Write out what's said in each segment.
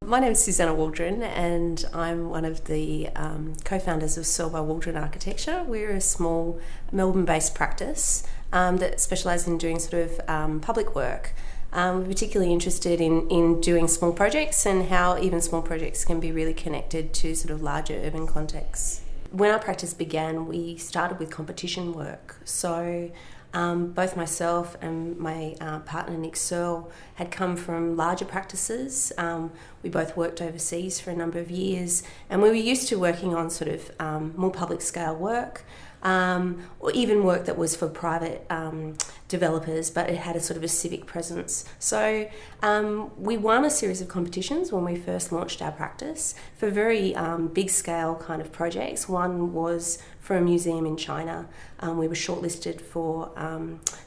My name is Suzannah Waldron and I'm one of the co-founders of Searle by Waldron Architecture. We're a small Melbourne-based practice that specialises in doing sort of public work. We're particularly interested in doing small projects and how even small projects can be really connected to sort of larger urban contexts. When our practice began, we started with competition work. So both myself and my partner Nick Searle had come from larger practices. We both worked overseas for a number of years, and we were used to working on sort of more public scale work, or even work that was for private developers, but it had a sort of a civic presence. So we won a series of competitions when we first launched our practice for very big scale kind of projects. One was for a museum in China. We were shortlisted for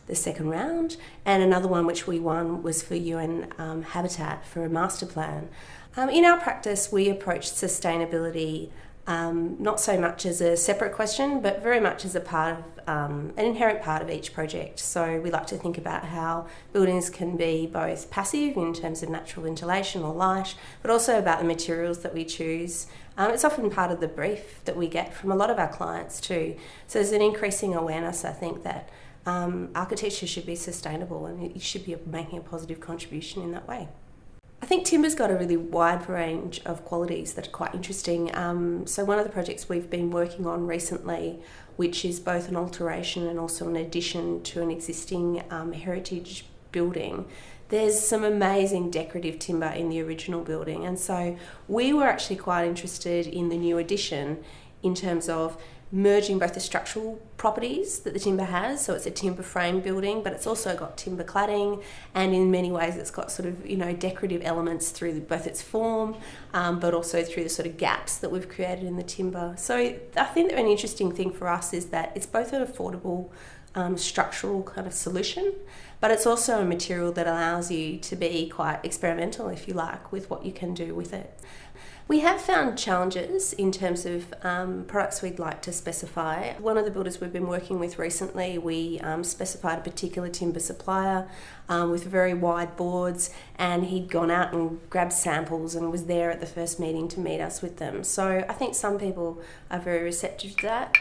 the second round, and another one which we won was for UN Habitat for a master plan. In our practice, we approached sustainability not so much as a separate question, but very much as a part of an inherent part of each project. So we like to think about how buildings can be both passive in terms of natural ventilation or light, but also about the materials that we choose. It's often part of the brief that we get from a lot of our clients too. So there's an increasing awareness, I think, that architecture should be sustainable and it should be making a positive contribution in that way. I think timber's got a really wide range of qualities that are quite interesting. So one of the projects we've been working on recently, which is both an alteration and also an addition to an existing heritage building, there's some amazing decorative timber in the original building, and so we were actually quite interested in the new addition in terms of merging both the structural properties that the timber has, so it's a timber frame building, but it's also got timber cladding, and in many ways it's got sort of, decorative elements through both its form, but also through the sort of gaps that we've created in the timber. So I think that an interesting thing for us is that it's both an affordable structural kind of solution, but it's also a material that allows you to be quite experimental, if you like, with what you can do with it. We have found challenges in terms of products we'd like to specify. One of the builders we've been working with recently, we specified a particular timber supplier with very wide boards, and he'd gone out and grabbed samples and was there at the first meeting to meet us with them. So I think some people are very receptive to that.